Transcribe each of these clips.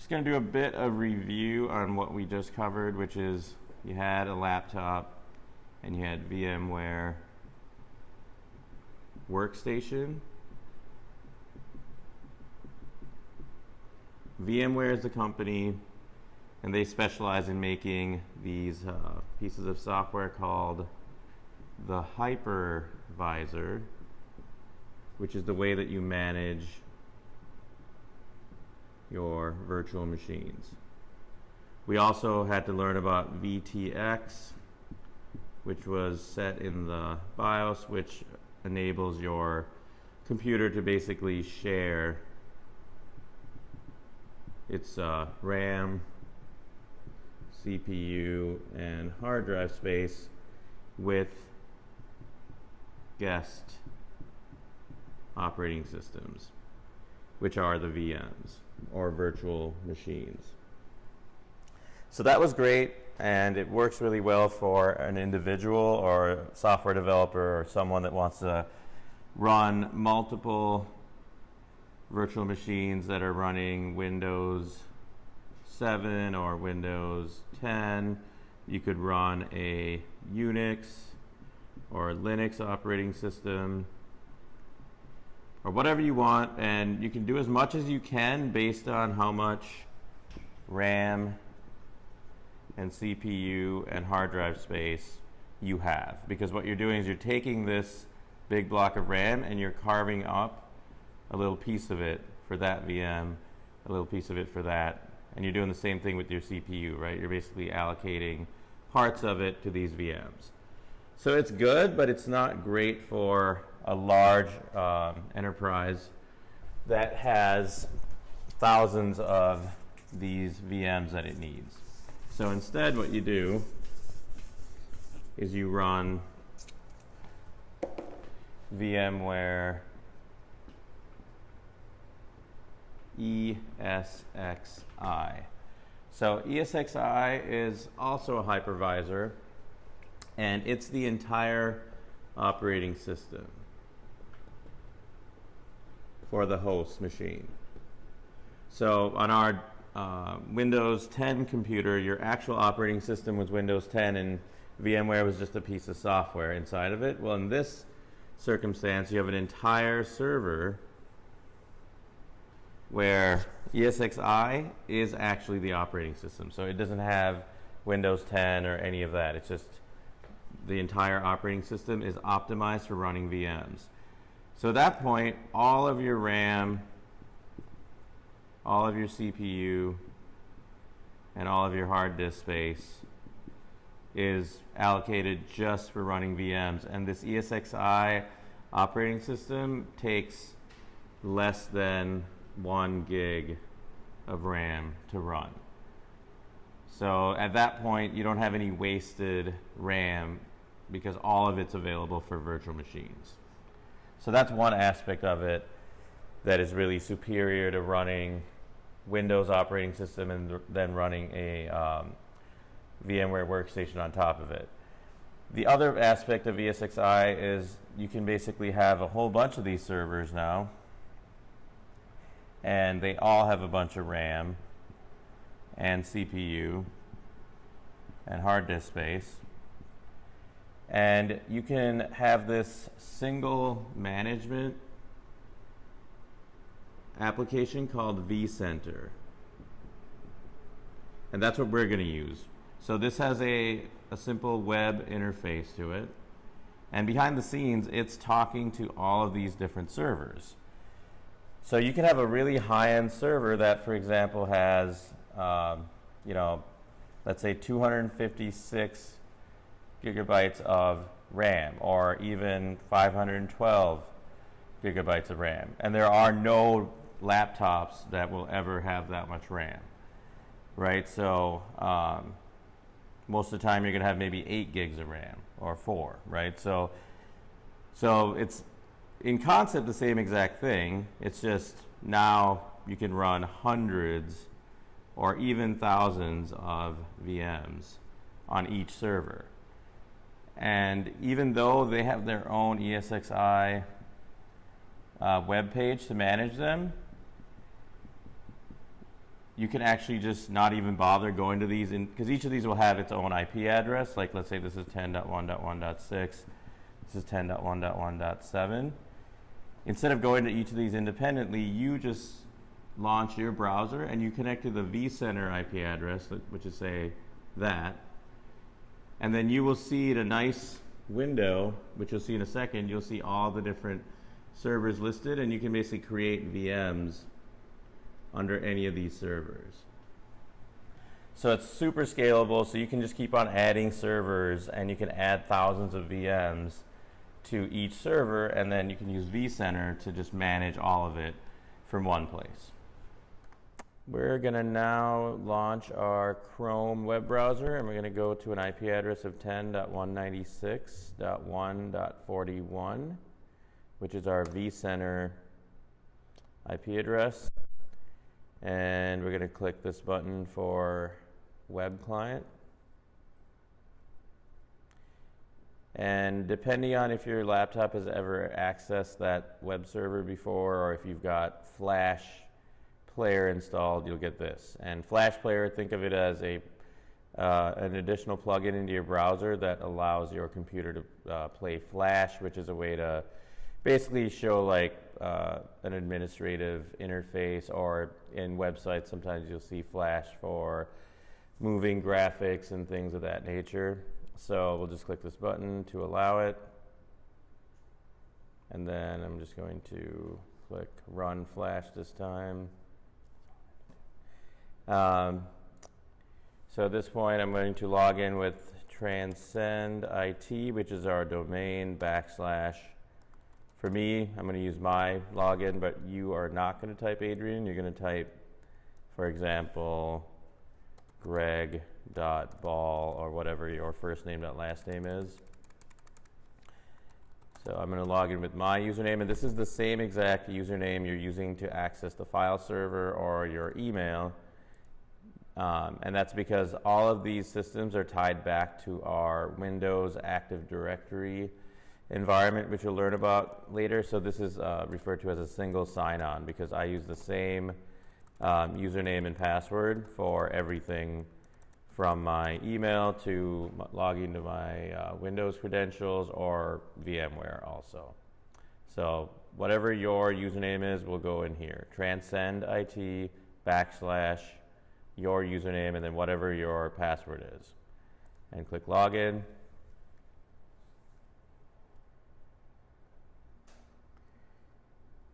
Just going to do a bit of review on what we just covered, which is you had a laptop and you had VMware Workstation. VMware is the company, and they specialize in making these pieces of software called the hypervisor, which is the way that you manage your virtual machines. We also had to learn about VTX, which was set in the BIOS, which enables your computer to basically share its RAM, CPU, and hard drive space with guest operating systems, which are the VMs or virtual machines. So that was great, and it works really well for an individual or a software developer or someone that wants to run multiple virtual machines that are running Windows 7 or Windows 10. You could run a Unix or a Linux operating system or whatever you want, and you can do as much as you can based on how much RAM and CPU and hard drive space you have. Because what you're doing is you're taking this big block of RAM and you're carving up a little piece of it for that VM, a little piece of it for that, and you're doing the same thing with your CPU, right? You're basically allocating parts of it to these VMs. So it's good, but it's not great for a large enterprise that has thousands of these VMs that it needs. So instead what you do is you run VMware ESXi. So ESXi is also a hypervisor, and it's the entire operating system for the host machine. So on our Windows 10 computer, your actual operating system was Windows 10 and VMware was just a piece of software inside of it. Well, in this circumstance, you have an entire server where ESXi is actually the operating system. So it doesn't have Windows 10 or any of that. It's just the entire operating system is optimized for running VMs. So at that point, all of your RAM, all of your CPU, and all of your hard disk space is allocated just for running VMs. And this ESXi operating system takes less than 1 gig of RAM to run. So at that point, you don't have any wasted RAM because all of it's available for virtual machines. So that's one aspect of it that is really superior to running Windows operating system and then running a VMware Workstation on top of it. The other aspect of ESXi is you can basically have a whole bunch of these servers now, and they all have a bunch of RAM and CPU and hard disk space. And you can have this single management application called vCenter. And that's what we're going to use. So this has a simple web interface to it. And behind the scenes, it's talking to all of these different servers. So you can have a really high-end server that, for example, has, let's say 256 gigabytes of RAM, or even 512 gigabytes of RAM. And there are no laptops that will ever have that much RAM, right? So most of the time you're going to have maybe 8 gigs of RAM or 4, right? So it's in concept the same exact thing. It's just now you can run hundreds or even thousands of VMs on each server. And even though they have their own ESXi web page to manage them, you can actually just not even bother going to these, because each of these will have its own IP address. Like let's say this is 10.1.1.6, this is 10.1.1.7. Instead of going to each of these independently, you just launch your browser and you connect to the vCenter IP address, which is say that, and then you will see a nice window, which you'll see in a second. You'll see all the different servers listed, and you can basically create VMs under any of these servers. So it's super scalable, so you can just keep on adding servers, and you can add thousands of VMs to each server, and then you can use vCenter to just manage all of it from one place. We're going to now launch our Chrome web browser, and we're going to go to an IP address of 10.196.1.41, which is our vCenter IP address. And we're going to click this button for web client. And depending on if your laptop has ever accessed that web server before, or if you've got Flash Player installed, you'll get this. And Flash Player, think of it as an additional plugin into your browser that allows your computer to play Flash, which is a way to basically show like an administrative interface, or in websites sometimes you'll see Flash for moving graphics and things of that nature. So we'll just click this button to allow it, and then I'm just going to click Run Flash this time. So at this point I'm going to log in with Transcend IT, which is our domain / for me, I'm going to use my login, but you are not going to type Adrian. You're going to type, for example, Greg.Ball, or whatever your first name .last name is. So I'm going to log in with my username, and this is the same exact username you're using to access the file server or your email. And that's because all of these systems are tied back to our Windows Active Directory environment, which you'll learn about later. So this is referred to as a single sign-on, because I use the same username and password for everything from my email to logging to my Windows credentials or VMware also. So whatever your username is will go in here. Transcend IT / your username, and then whatever your password is. And click Login.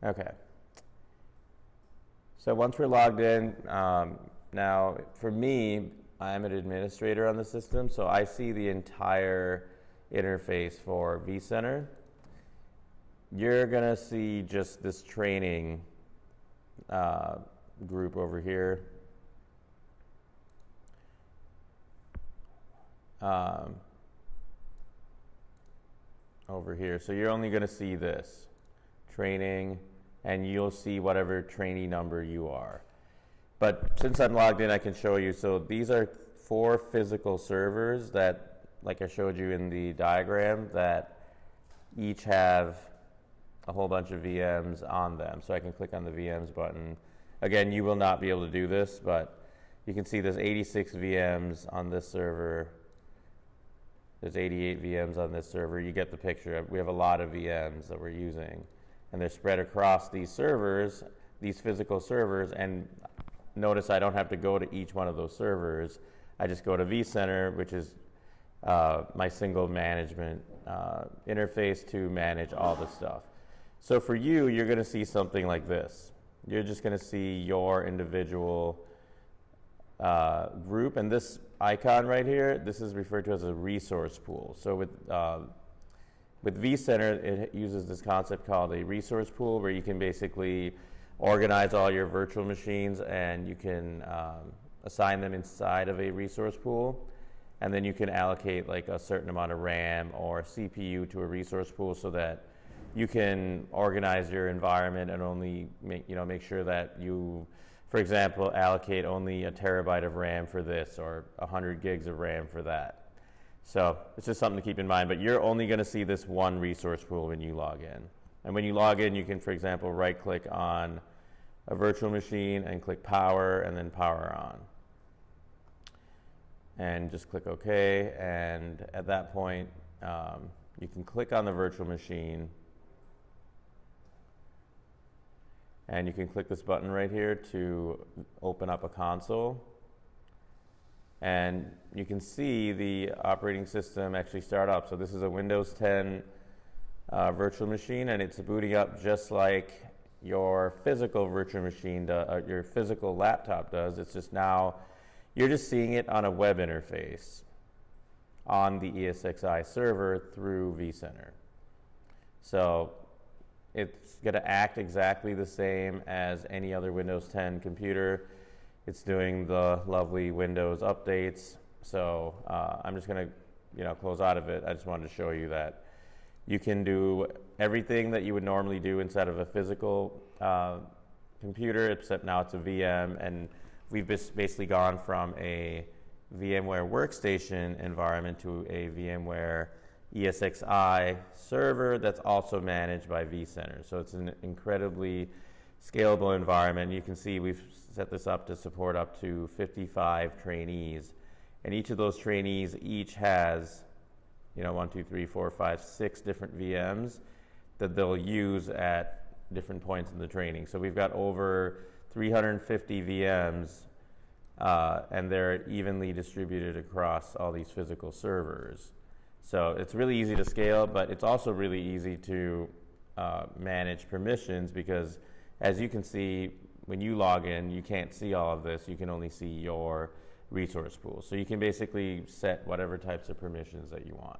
Okay. So once we're logged in, now for me, I'm an administrator on the system, so I see the entire interface for vCenter. You're going to see just this training group over here. Over here. So you're only going to see this training, and you'll see whatever trainee number you are. But since I'm logged in, I can show you. So these are 4 physical servers that, like I showed you in the diagram, that each have a whole bunch of VMs on them. So I can click on the VMs button. Again, you will not be able to do this, but you can see there's 86 VMs on this server. There's 88 VMs on this server. You get the picture. We have a lot of VMs that we're using, and they're spread across these servers, these physical servers. And notice I don't have to go to each one of those servers. I just go to vCenter, which is my single management interface to manage all the stuff. So for you, you're going to see something like this. You're just going to see your individual group, and this icon right here, this is referred to as a resource pool. So with vCenter, it uses this concept called a resource pool, where you can basically organize all your virtual machines, and you can assign them inside of a resource pool, and then you can allocate like a certain amount of RAM or CPU to a resource pool, so that you can organize your environment and only make sure that you, for example, allocate only a terabyte of RAM for this, or 100 gigs of RAM for that. So it's just something to keep in mind, but you're only going to see this one resource pool when you log in. And when you log in, you can, for example, right-click on a virtual machine and click power and then power on. And just click OK, and at that point you can click on the virtual machine and you can click this button right here to open up a console, and you can see the operating system actually start up. So this is a Windows 10 virtual machine, and it's booting up just like your physical virtual machine, your physical laptop does. It's just now you're just seeing it on a web interface on the ESXi server through vCenter. So it's going to act exactly the same as any other Windows 10 computer. It's doing the lovely Windows updates. So I'm just going to close out of it. I just wanted to show you that you can do everything that you would normally do inside of a physical computer, except now it's a VM, and we've basically gone from a VMware workstation environment to a VMware ESXi server that's also managed by vCenter. So it's an incredibly scalable environment. You can see we've set this up to support up to 55 trainees, and each of those trainees each has 1, 2, 3, 4, 5, 6 different VMs that they'll use at different points in the training. So we've got over 350 VMs, and they're evenly distributed across all these physical servers. So it's really easy to scale, but it's also really easy to manage permissions, because as you can see, when you log in, you can't see all of this. You can only see your resource pool. So you can basically set whatever types of permissions that you want.